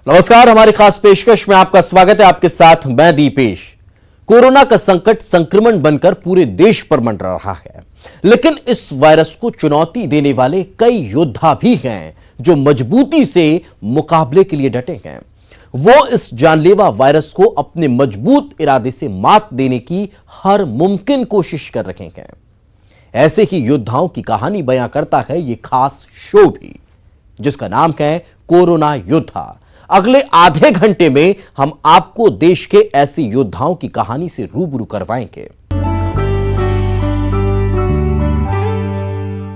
नमस्कार, हमारी खास पेशकश में आपका स्वागत है। आपके साथ मैं दीपेश। कोरोना का संकट संक्रमण बनकर पूरे देश पर मंडरा रहा है, लेकिन इस वायरस को चुनौती देने वाले कई योद्धा भी हैं जो मजबूती से मुकाबले के लिए डटे हैं। वो इस जानलेवा वायरस को अपने मजबूत इरादे से मात देने की हर मुमकिन कोशिश कर रहे हैं। ऐसे ही योद्धाओं की कहानी बयां करता है ये खास शो भी, जिसका नाम है कोरोना योद्धा। अगले आधे घंटे में हम आपको देश के ऐसे योद्धाओं की कहानी से रूबरू करवाएंगे।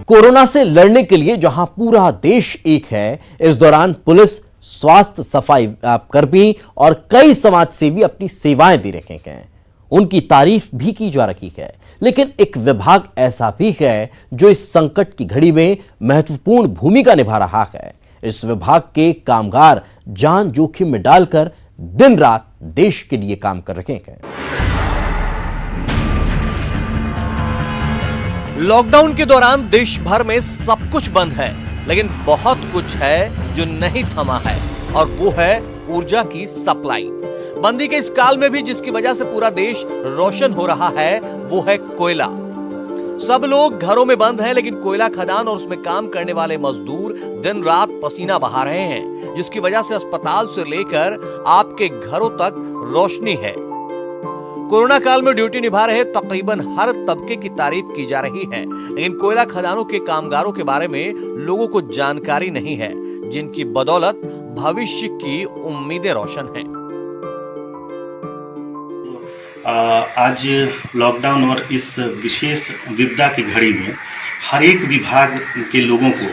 कोरोना से लड़ने के लिए जहां पूरा देश एक है, इस दौरान पुलिस, स्वास्थ्य, सफाई कर्मी और कई समाजसेवी अपनी सेवाएं दे रहे हैं। उनकी तारीफ भी की जा रही है, लेकिन एक विभाग ऐसा भी है जो इस संकट की घड़ी में महत्वपूर्ण भूमिका निभा रहा है। इस विभाग के कामगार जान जोखिम में डालकर दिन रात देश के लिए काम कर रहे हैं। लॉकडाउन के दौरान देश भर में सब कुछ बंद है, लेकिन बहुत कुछ है जो नहीं थमा है, और वो है ऊर्जा की सप्लाई। बंदी के इस काल में भी जिसकी वजह से पूरा देश रोशन हो रहा है, वो है कोयला। सब लोग घरों में बंद हैं, लेकिन कोयला खदान और उसमें काम करने वाले मजदूर दिन रात पसीना बहा रहे हैं, जिसकी वजह से अस्पताल से लेकर आपके घरों तक रोशनी है। कोरोना काल में ड्यूटी निभा रहे तकरीबन हर तबके की तारीफ की जा रही है, लेकिन कोयला खदानों के कामगारों के बारे में लोगों को जानकारी नहीं है, जिनकी बदौलत भविष्य की उम्मीदें रोशन हैं। आज लॉकडाउन और इस विशेष विपदा की घड़ी में हर एक विभाग के लोगों को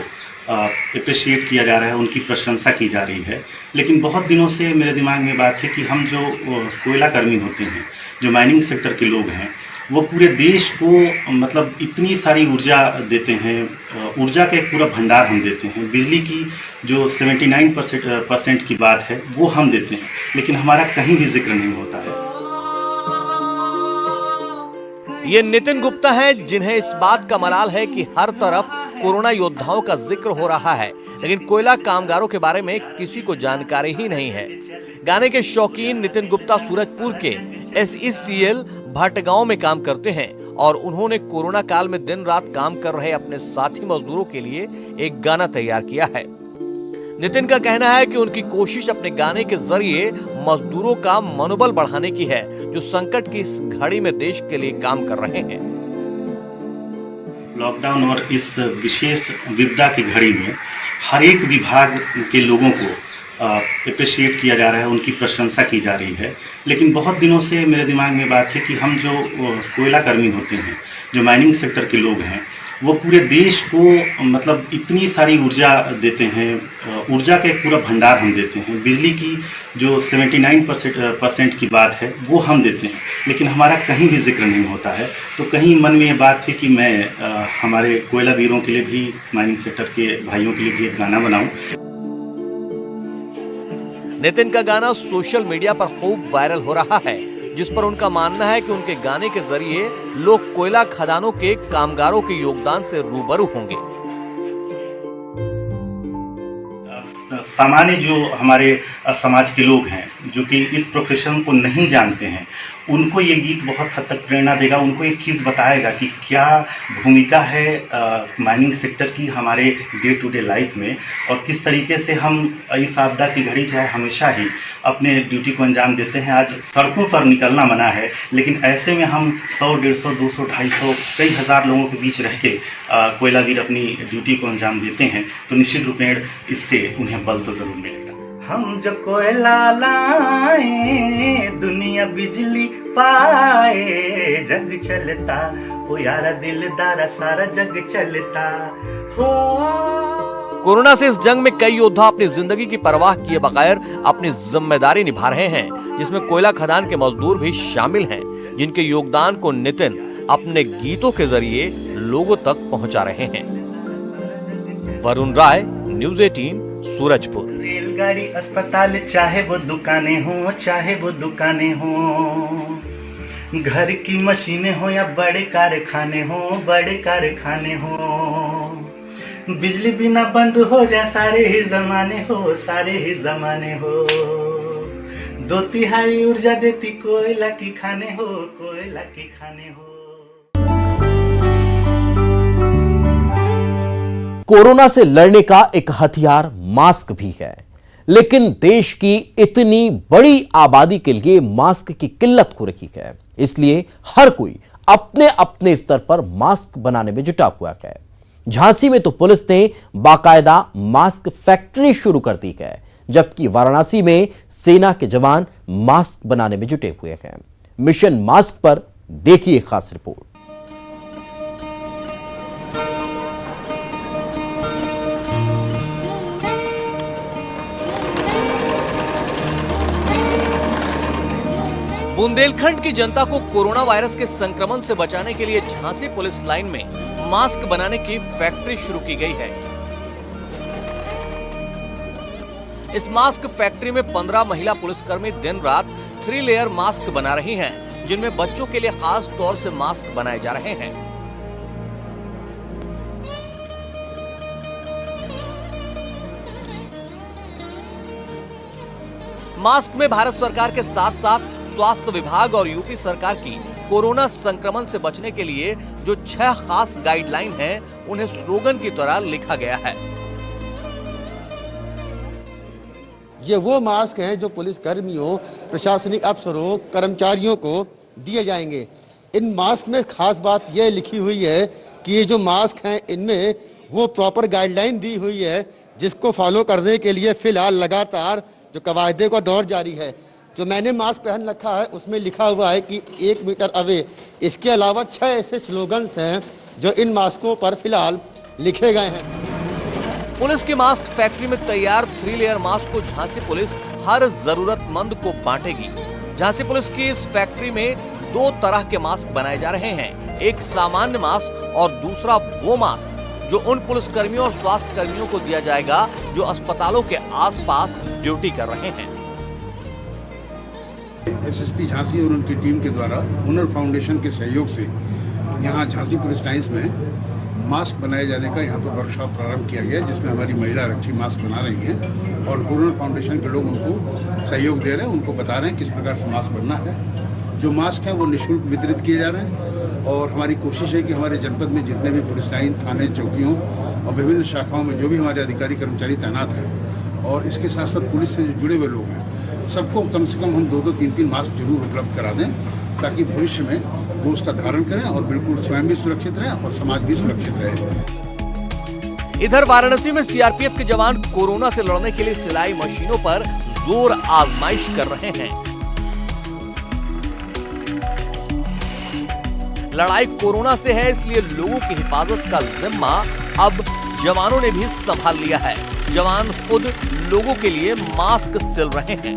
अप्रिशिएट किया जा रहा है, उनकी प्रशंसा की जा रही है। लेकिन बहुत दिनों से मेरे दिमाग में बात है कि हम जो कोयला कर्मी होते हैं, जो माइनिंग सेक्टर के लोग हैं, वो पूरे देश को मतलब इतनी सारी ऊर्जा देते हैं। ऊर्जा का एक पूरा भंडार हम देते हैं। बिजली की जो 79% की बात है वो हम देते हैं, लेकिन हमारा कहीं भी जिक्र नहीं होता है। ये नितिन गुप्ता हैं, जिन्हें इस बात का मलाल है कि हर तरफ कोरोना योद्धाओं का जिक्र हो रहा है, लेकिन कोयला कामगारों के बारे में किसी को जानकारी ही नहीं है। गाने के शौकीन नितिन गुप्ता सूरजपुर के SECL भाटगांव में काम करते हैं, और उन्होंने कोरोना काल में दिन रात काम कर रहे अपने साथी मजदूरों के लिए एक गाना तैयार किया है। नितिन का कहना है कि उनकी कोशिश अपने गाने के जरिए मजदूरों का मनोबल बढ़ाने की है, जो संकट की इस घड़ी में देश के लिए काम कर रहे हैं। लॉकडाउन और इस विशेष विपदा की घड़ी में हर एक विभाग के लोगों को अप्रिशिएट किया जा रहा है, उनकी प्रशंसा की जा रही है। लेकिन बहुत दिनों से मेरे दिमाग में बात है कि हम जो कोयला कर्मी होते हैं, जो माइनिंग सेक्टर के लोग हैं, वो पूरे देश को मतलब इतनी सारी ऊर्जा देते हैं। ऊर्जा का एक पूरा भंडार हम देते हैं। बिजली की जो 79% की बात है वो हम देते हैं, लेकिन हमारा कहीं भी जिक्र नहीं होता है। तो कहीं मन में ये बात थी कि मैं हमारे कोयला वीरों के लिए भी, माइनिंग सेक्टर के भाइयों के लिए भी एक गाना बनाऊं। नितिन का गाना सोशल मीडिया पर खूब वायरल हो रहा है, जिस पर उनका मानना है कि उनके गाने के जरिए लोग कोयला खदानों के कामगारों के योगदान से रूबरू होंगे। सामान्य जो हमारे समाज के लोग हैं, जो कि इस प्रोफेशन को नहीं जानते हैं, उनको ये गीत बहुत हद तक प्रेरणा देगा। उनको एक चीज़ बताएगा कि क्या भूमिका है माइनिंग सेक्टर की हमारे डे टू डे लाइफ में, और किस तरीके से हम इस आपदा की घड़ी चाहे हमेशा ही अपने ड्यूटी को अंजाम देते हैं। आज सड़कों पर निकलना मना है, लेकिन ऐसे में हम 100, 150, 200, 250 कई हज़ार लोगों के बीच रह के कोयला वीर अपनी ड्यूटी को अंजाम देते हैं, तो निश्चित रूपेण इससे उन्हें बल तो ज़रूर मिलेगा। हम जो कोयला लाए, दुनिया बिजली पाए, जग चलता हो यारा दिलदारा, सारा जग चलता हो। कोरोना से इस जंग में कई योद्धा अपनी जिंदगी की परवाह किए बगैर अपनी जिम्मेदारी निभा रहे हैं, जिसमें कोयला खदान के मजदूर भी शामिल हैं, जिनके योगदान को नितिन अपने गीतों के जरिए लोगों तक पहुंचा रहे हैं। वरुण राय, न्यूज़ 18, सूरजपुर। रेलगाड़ी, अस्पताल, चाहे वो दुकानें हो, चाहे वो दुकानें हो, घर की मशीनें हो या बड़े कारखाने हो, बड़े कारखाने हो, बिजली बिना बंद हो जाए सारे ही जमाने हो, सारे ही जमाने हो। 2/3 ऊर्जा देती कोयला की खाने हो, कोयला की खाने हो। कोरोना से लड़ने का एक हथियार मास्क भी है, लेकिन देश की इतनी बड़ी आबादी के लिए मास्क की किल्लत हो रही है। इसलिए हर कोई अपने अपने स्तर पर मास्क बनाने में जुटा हुआ है। झांसी में तो पुलिस ने बाकायदा मास्क फैक्ट्री शुरू कर दी है, जबकि वाराणसी में सेना के जवान मास्क बनाने में जुटे हुए हैं। मिशन मास्क पर देखिए खास रिपोर्ट। बुंदेलखंड की जनता को कोरोना वायरस के संक्रमण से बचाने के लिए झांसी पुलिस लाइन में मास्क बनाने की फैक्ट्री शुरू की गई है। इस मास्क फैक्ट्री में 15 महिला पुलिसकर्मी दिन रात 3 लेयर मास्क बना रही हैं, जिनमें बच्चों के लिए खास तौर से मास्क बनाए जा रहे हैं। मास्क में भारत सरकार के साथ साथ स्वास्थ्य विभाग और यूपी सरकार की कोरोना संक्रमण से बचने के लिए जो 6 खास गाइडलाइन हैं, उन्हें स्लोगन की तरह लिखा गया है। ये वो मास्क हैं जो पुलिस कर्मियों, प्रशासनिक अफसरों, कर्मचारियों को दिए जाएंगे। इन मास्क में खास बात यह लिखी हुई है कि ये जो मास्क हैं इनमें वो प्रॉपर गाइडलाइन दी हुई है, जिसको फॉलो करने के लिए फिलहाल लगातार जो कवायदे का दौर जारी है। जो मैंने मास्क पहन रखा है उसमें लिखा हुआ है कि 1 मीटर अवे। इसके अलावा 6 ऐसे स्लोगन्स हैं जो इन मास्कों पर फिलहाल लिखे गए हैं। पुलिस की मास्क फैक्ट्री में तैयार 3 लेयर मास्क को झांसी पुलिस हर जरूरतमंद को बांटेगी। झांसी पुलिस की इस फैक्ट्री में 2 तरह के मास्क बनाए जा रहे हैं, एक सामान्य मास्क और दूसरा वो मास्क जो उन पुलिस कर्मियों और स्वास्थ्य कर्मियों को दिया जाएगा जो अस्पतालों के आसपास ड्यूटी कर रहे हैं। एसएसपी झांसी और उनकी टीम के द्वारा हुनर फाउंडेशन के सहयोग से यहाँ झांसी पुलिस लाइंस में मास्क बनाए जाने का यहाँ पर वर्कशॉप प्रारंभ किया गया है, जिसमें हमारी महिला आरक्षी मास्क बना रही हैं और हुनर फाउंडेशन के लोग उनको सहयोग दे रहे हैं, उनको बता रहे हैं किस प्रकार से मास्क बनना है। जो मास्क हैं वो निःशुल्क वितरित किए जा रहे हैं और हमारी कोशिश है कि हमारे जनपद में जितने भी पुलिस लाइन, थाने, चौकियों और विभिन्न शाखाओं में जो भी हमारे अधिकारी कर्मचारी तैनात हैं और इसके साथ साथ पुलिस से जो जुड़े हुए लोग हैं, सबको कम से कम हम 2-2, 3-3 मास्क जरूर उपलब्ध करा दें, ताकि भविष्य में वो उसका धारण करें और बिल्कुल स्वयं भी सुरक्षित रहें और समाज भी सुरक्षित रहे। इधर वाराणसी में सीआरपीएफ के जवान कोरोना से लड़ने के लिए सिलाई मशीनों पर जोर आजमाइश कर रहे हैं। लड़ाई कोरोना से है, इसलिए लोगों की हिफाजत का जिम्मा अब जवानों ने भी संभाल लिया है। जवान खुद लोगों के लिए मास्क सिल रहे हैं।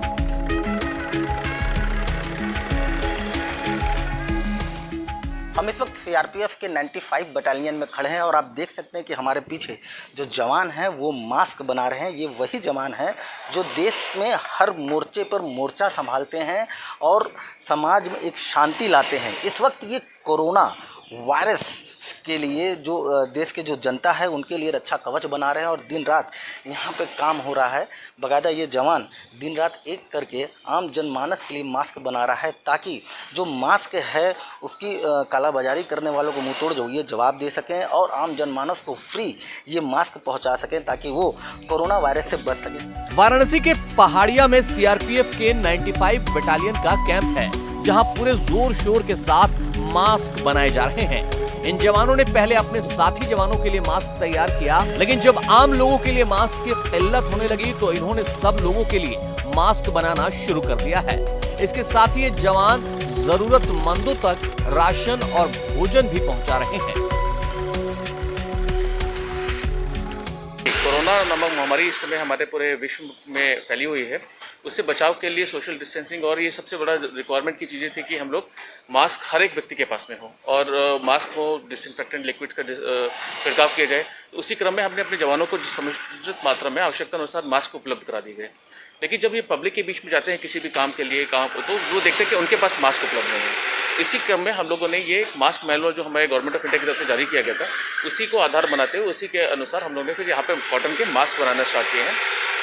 हम इस वक्त सीआरपीएफ के 95 बटालियन में खड़े हैं और आप देख सकते हैं कि हमारे पीछे जो जवान हैं वो मास्क बना रहे हैं। ये वही जवान हैं जो देश में हर मोर्चे पर मोर्चा संभालते हैं और समाज में एक शांति लाते हैं। इस वक्त ये कोरोना वायरस के लिए जो देश के जो जनता है उनके लिए रक्षा कवच बना रहे हैं और दिन रात यहाँ पे काम हो रहा है। बकायदा ये जवान दिन रात एक करके आम जनमानस के लिए मास्क बना रहा है, ताकि जो मास्क है उसकी कालाबाजारी करने वालों को मुंहतोड़ जो ये जवाब दे सकें और आम जनमानस को फ्री ये मास्क पहुँचा सकें, ताकि वो कोरोना वायरस से बच सके। वाराणसी के पहाड़िया में सीआरपीएफ के 95 बटालियन का कैंप है, जहां पूरे जोर शोर के साथ मास्क बनाए जा रहे हैं। इन जवानों ने पहले अपने साथी जवानों के लिए मास्क तैयार किया, लेकिन जब आम लोगों के लिए मास्क की किल्लत होने लगी तो इन्होंने सब लोगों के लिए मास्क बनाना शुरू कर दिया है। इसके साथ ही ये जवान जरूरतमंदों तक राशन और भोजन भी पहुंचा रहे हैं। कोरोना नामक महामारी इस समय हमारे पूरे विश्व में फैली हुई है। उससे बचाव के लिए सोशल डिस्टेंसिंग और ये सबसे बड़ा रिक्वायरमेंट की चीज़ें थी कि हम लोग मास्क हर एक व्यक्ति के पास में हो और मास्क को डिसइंफेक्टेंट लिक्विड्स का छिड़काव किया जाए। उसी क्रम में हमने अपने जवानों को समुचित मात्रा में आवश्यकता अनुसार मास्क उपलब्ध करा दिए गए। लेकिन जब ये पब्लिक के बीच में जाते हैं किसी भी काम के लिए तो वो देखते हैं कि उनके पास मास्क उपलब्ध नहीं है। इसी क्रम में हम लोगों ने ये मास्क मैनुअल जो हमारे गवर्नमेंट ऑफ इंडिया की तरफ से जारी किया गया था, उसी को आधार बनाते हुए उसी के अनुसार हम लोगों ने फिर यहाँ पे कॉटन के मास्क बनाना स्टार्ट किए हैं,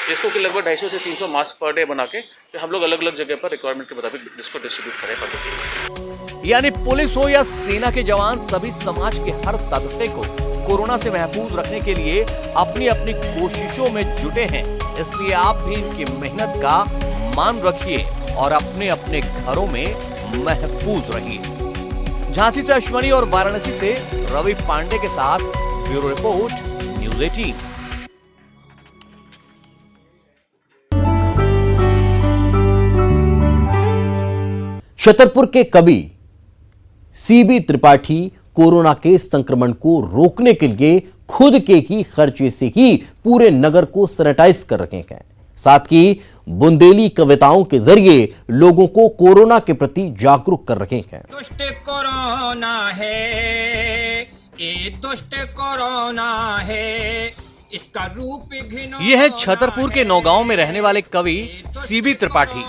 जिसको कि लगभग 250 से 300 मास्क पर डे बना के फिर हम लोग अलग अलग जगह पर रिक्वायरमेंट के मुताबिक इसको डिस्ट्रीब्यूट करें पब्लिक के लिए। यानी पुलिस हो या सेना के जवान, सभी समाज के हर तबके को कोरोना से महफूज रखने के लिए अपनी अपनी कोशिशों में जुटे हैं। इसलिए आप भी इनकी मेहनत का मान रखिए और अपने अपने घरों में महफूज रहिए। झांसी से अश्वनी और वाराणसी से रवि पांडे के साथ ब्यूरो रिपोर्ट, न्यूज़ 18। छतरपुर के कवि सीबी त्रिपाठी कोरोना के संक्रमण को रोकने के लिए खुद के ही खर्चे से ही पूरे नगर को सैनिटाइज कर रहे हैं। साथ ही बुंदेली कविताओं के जरिए लोगों को कोरोना के प्रति जागरूक कर रहे हैं। दुष्ट कोरोना है, ये दुष्ट कोरोना है, इसका रूप घिनौना। ये है छतरपुर के नौगांव में रहने वाले कवि सीबी त्रिपाठी।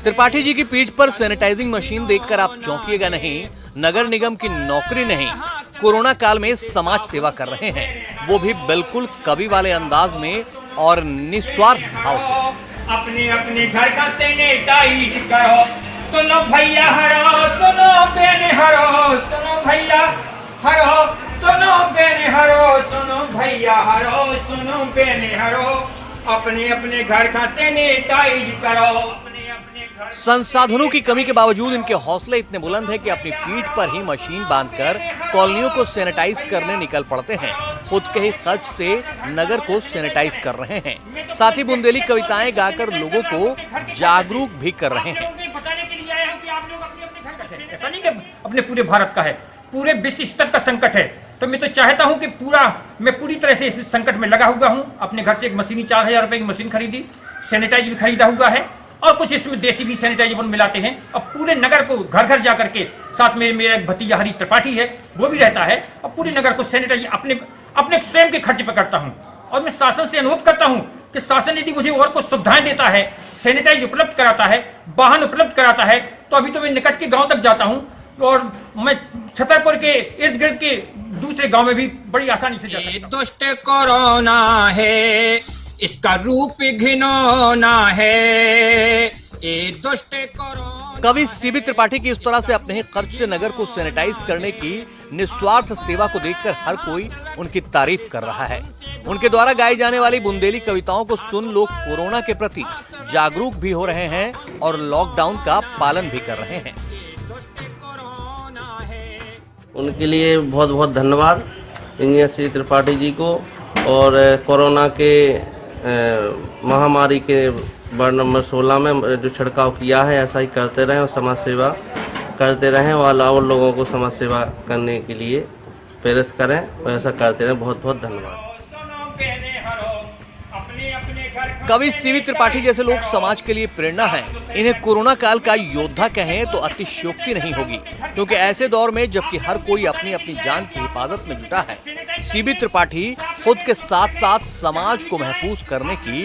त्रिपाठी जी की पीठ पर सैनिटाइजिंग मशीन देखकर आप चौंकिएगा नहीं। नगर निगम की नौकरी नहीं, कोरोना काल में समाज सेवा कर रहे हैं, वो भी बिल्कुल कवि वाले अंदाज में और निस्वार्थ भाव से। अपने अपने घर का सैनिटाइज करो, सुनो भैया हरो, सुनो बेने हरो, सुनो भैया हरो, सुनो बेने हरो, सुनो भैया हरो, सुनो बेने हरो, अपने अपने घर का सैनिटाइज करो। संसाधनों की कमी के बावजूद इनके हौसले इतने बुलंद हैं कि अपनी पीठ पर ही मशीन बांधकर कॉलोनियों को सैनिटाइज करने निकल पड़ते हैं। खुद के ही खर्च से नगर को सैनिटाइज कर रहे हैं। साथ ही बुंदेली कविताएं गाकर लोगों को जागरूक भी कर रहे हैं। बताने के लिए आया हूं कि आप लोग अपने अपने घर का है, ऐसा नहीं कि अपने पूरे भारत का है, पूरे विश्व स्तर का संकट है। तो मैं तो चाहता हूं कि मैं पूरी तरह से इस संकट में लगा हुआ हूं। अपने घर से एक मशीन 4000 रुपए की मशीन खरीदी, सैनिटाइज भी खरीदा हुआ है और कुछ इसमें देसी भी सैनिटाइजर मिलाते हैं। अब पूरे नगर को घर घर जा करके, साथ में मेरा एक भतीजा हरी त्रिपाठी है, वो भी रहता है, और पूरे नगर को सैनिटाइज अपने स्वयं के खर्च पर करता हूं। और मैं शासन से अनुरोध करता हूं कि शासन यदि मुझे और कुछ सुविधाएं देता है, सैनिटाइज उपलब्ध कराता है, वाहन उपलब्ध कराता है, तो अभी तो मैं निकट के गांव तक जाता हूं और मैं छतरपुर के इर्द गिर्द के दूसरे गांव में भी बड़ी आसानी से जा सकता हूं। दुष्ट कोरोना है, इसका रूप घिनौना है, ये दुष्ट कोरोना। कवि सीबी त्रिपाठी की इस तरह से अपने ही खर्च से नगर को सैनिटाइज करने की निस्वार्थ सेवा को देखकर हर कोई उनकी तारीफ कर रहा है। उनके द्वारा गाई जाने वाली बुंदेली कविताओं को सुन लोग कोरोना के प्रति जागरूक भी हो रहे हैं और लॉकडाउन का पालन भी कर रहे हैं। उनके लिए बहुत बहुत धन्यवाद इंजीनियर श्री त्रिपाठी जी को। और कोरोना के महामारी के वार्ड नंबर 16 में जो छिड़काव किया है, ऐसा ही करते रहें और समाज सेवा करते रहें और लोगों को समाज सेवा करने के लिए प्रेरित करें और ऐसा करते रहें। बहुत बहुत धन्यवाद। कवि सीबी त्रिपाठी जैसे लोग समाज के लिए प्रेरणा हैं। इन्हें कोरोना काल का योद्धा कहें तो अतिशयोक्ति नहीं होगी, क्योंकि ऐसे दौर में जबकि हर कोई अपनी अपनी जान की हिफाजत में जुटा है, सीबी त्रिपाठी खुद के साथ साथ समाज को महफूज करने की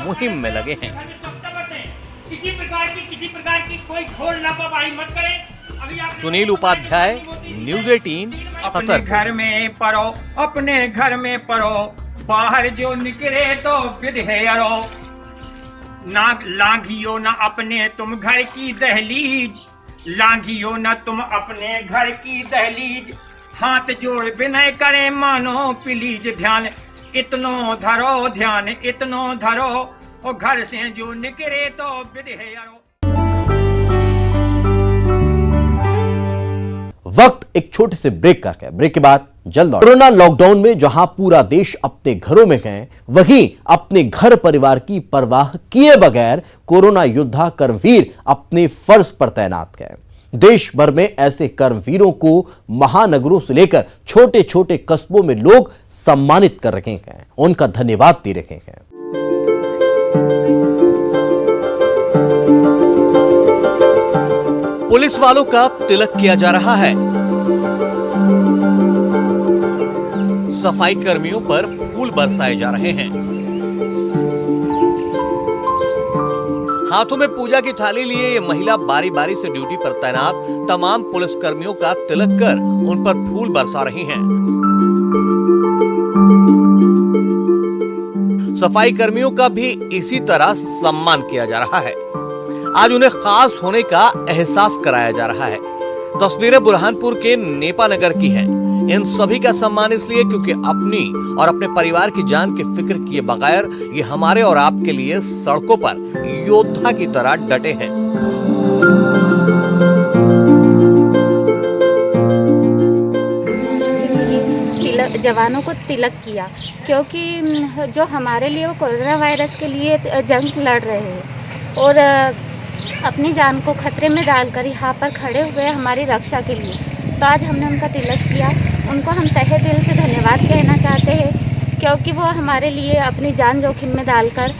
मुहिम में लगे हैं। किसी प्रकार की कोई घोर लापरवाही मत करें। सुनील उपाध्याय, न्यूज़ 18, अपने छतरपुर। घर में पढ़ो, अपने घर में पढ़ो, बाहर जो निकले तो फिर है यारो। ना लांघियो ना अपने तुम घर की दहलीज, लांघियो ना तुम अपने घर की दहलीज, हाथ जोड़ विनय करे मानो प्लीज ध्यान, इतनो धरो ध्यान, इतनो धरो, और घर से जो निकले तो फिर है यारो। वक्त एक छोटे से ब्रेक का है। ब्रेक के बाद जल्द लौट। कोरोना लॉकडाउन में जहां पूरा देश अपने घरों में है, वहीं अपने घर परिवार की परवाह किए बगैर कोरोना योद्धा कर्मवीर अपने फर्ज पर तैनात हैं। देश भर में ऐसे कर्मवीरों को महानगरों से लेकर छोटे छोटे कस्बों में लोग सम्मानित कर रहे हैं, उनका धन्यवाद दे रहे हैं। पुलिस वालों का तिलक किया जा रहा है। सफाई कर्मियों पर फूल बरसाए जा रहे हैं। हाथों में पूजा की थाली लिए ये महिला बारी बारी से ड्यूटी पर तैनात तमाम पुलिसकर्मियों का तिलक कर उन पर फूल बरसा रही हैं। सफाई कर्मियों का भी इसी तरह सम्मान किया जा रहा है। आज उन्हें खास होने का एहसास कराया जा रहा है। तस्वीरें बुरहानपुर के नेपा नगर की हैं। इन सभी का सम्मान इसलिए क्योंकि अपनी और अपने परिवार की जान की फिक्र किए बगैर ये हमारे और आपके लिए सड़कों पर योद्धा की तरह डटे हैं। जवानों को तिलक किया, क्योंकि जो हमारे लिए वो कोरोना वायरस के लिए जंग लड़ रहे हैं और अपनी जान को खतरे में डालकर यहाँ पर खड़े हुए हमारी रक्षा के लिए। तो आज हमने उनका तिलक किया। उनको हम तहे दिल से धन्यवाद कहना चाहते हैं, क्योंकि वो हमारे लिए अपनी जान जोखिम में डालकर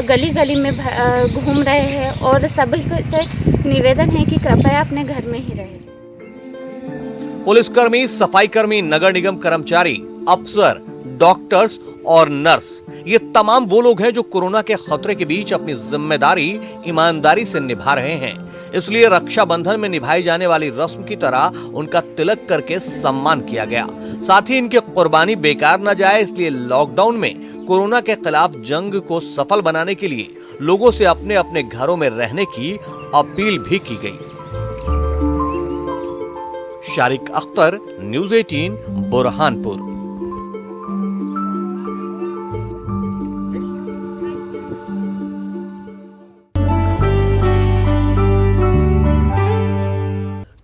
गली गली में घूम रहे हैं और सभी से निवेदन है कि कृपया अपने घर में ही रहें। पुलिसकर्मी, सफाई कर्मी, नगर निगम कर्मचारी, अफसर, डॉक्टर्स और नर्स, ये तमाम वो लोग हैं जो कोरोना के खतरे के बीच अपनी जिम्मेदारी ईमानदारी से निभा रहे हैं। इसलिए रक्षाबंधन में निभाई जाने वाली रस्म की तरह उनका तिलक करके सम्मान किया गया। साथ ही इनकी कुर्बानी बेकार न जाए, इसलिए लॉकडाउन में कोरोना के खिलाफ जंग को सफल बनाने के लिए लोगों से अपने अपने घरों में रहने की अपील भी की गई। शारिक अख्तर, न्यूज़ 18, बुरहानपुर।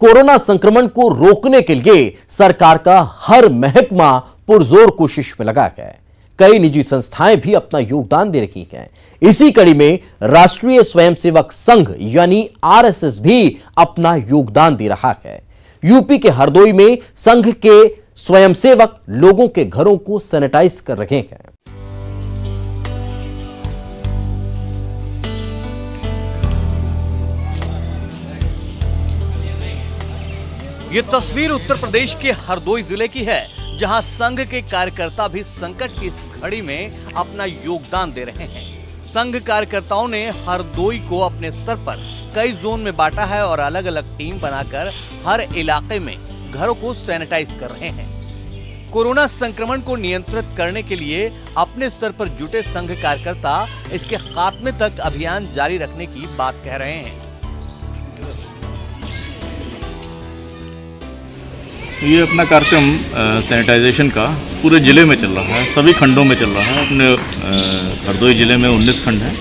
कोरोना संक्रमण को रोकने के लिए सरकार का हर महकमा पुरजोर कोशिश में लगा है। कई निजी संस्थाएं भी अपना योगदान दे रही हैं। इसी कड़ी में राष्ट्रीय स्वयंसेवक संघ यानी आरएसएस भी अपना योगदान दे रहा है। यूपी के हरदोई में संघ के स्वयंसेवक लोगों के घरों को सैनिटाइज कर रहे हैं। ये तस्वीर उत्तर प्रदेश के हरदोई जिले की है, जहां संघ के कार्यकर्ता भी संकट की इस घड़ी में अपना योगदान दे रहे हैं। संघ कार्यकर्ताओं ने हरदोई को अपने स्तर पर कई जोन में बांटा है और अलग अलग टीम बनाकर हर इलाके में घरों को सैनिटाइज कर रहे हैं। कोरोना संक्रमण को नियंत्रित करने के लिए अपने स्तर पर जुटे संघ कार्यकर्ता इसके खात्मे तक अभियान जारी रखने की बात कह रहे हैं। ये अपना कार्यक्रम सैनिटाइजेशन का पूरे ज़िले में चल रहा है, सभी खंडों में चल रहा है। अपने हरदोई ज़िले में 19 खंड हैं,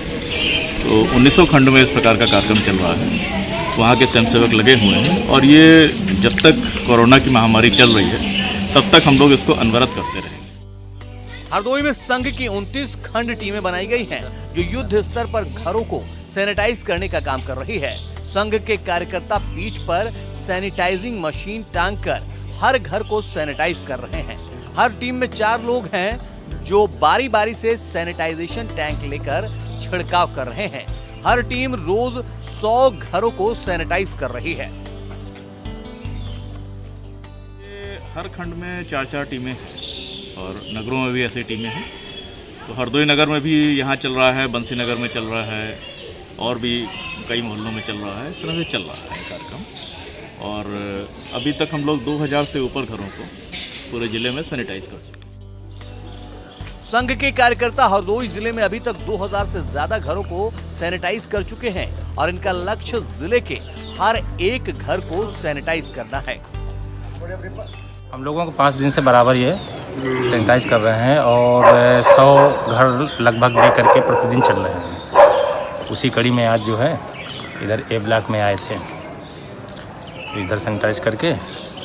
तो 19 खंड में इस प्रकार का कार्यक्रम चल रहा है। वहाँ के स्वयंसेवक लगे हुए हैं और ये जब तक कोरोना की महामारी चल रही है तब तक हम लोग इसको अनवरत करते रहेंगे। हरदोई में संघ की 29 खंड टीमें बनाई गई हैं, जो युद्ध स्तर पर घरों को सैनिटाइज करने का काम कर रही है। संघ के कार्यकर्ता पीठ पर सैनिटाइजिंग मशीन टांग कर हर घर को सैनिटाइज कर रहे हैं। हर टीम में 4 लोग हैं जो बारी बारी से सैनिटाइजेशन टैंक लेकर छिड़काव कर रहे हैं। हर टीम रोज 100 घरों को सैनिटाइज कर रही है। हर खंड में 4-4 टीमें और नगरों में भी ऐसी टीमें हैं। तो हरदोई नगर में भी यहाँ चल रहा है, बंसी नगर में चल रहा है और भी कई मोहल्लों में चल रहा है। इस तरह से चल रहा है कार्यक्रम और अभी तक हम लोग 2000 से ऊपर घरों को पूरे जिले में सैनिटाइज कर चुके हैं। संघ के कार्यकर्ता हरदोई जिले में अभी तक 2000 से ज्यादा घरों को सैनिटाइज कर चुके हैं और इनका लक्ष्य जिले के हर एक घर को सैनिटाइज करना है। हम लोगों को 5 दिन से बराबर ये सैनिटाइज कर रहे हैं और 100 घर लगभग लेकर के प्रतिदिन चल रहे हैं। उसी कड़ी में आज जो है इधर ए ब्लॉक में आए थे, तो इधर सैनिटाइज करके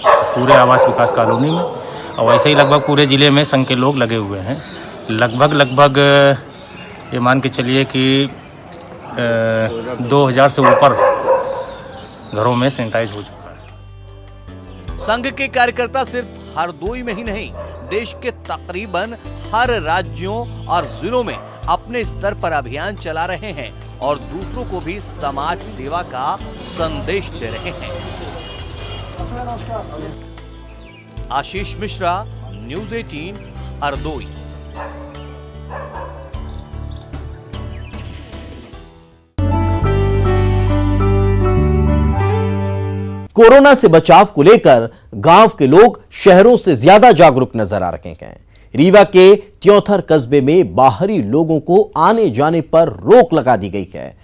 पूरे आवास विकास कॉलोनी में और वैसे ही लगभग पूरे ज़िले में संघ के लोग लगे हुए हैं। लगभग ये मान के चलिए कि 2000 से ऊपर घरों में सैनिटाइज हो चुका है। संघ के कार्यकर्ता सिर्फ हरदोई में ही नहीं, देश के तकरीबन हर राज्यों और जिलों में अपने स्तर पर अभियान चला रहे हैं और दूसरों को भी समाज सेवा का संदेश दे रहे हैं। आशीष मिश्रा, न्यूज़ 18, हरदोई। कोरोना से बचाव को लेकर गांव के लोग शहरों से ज्यादा जागरूक नजर आ रहे हैं। रीवा के त्योंथर कस्बे में बाहरी लोगों को आने जाने पर रोक लगा दी गई है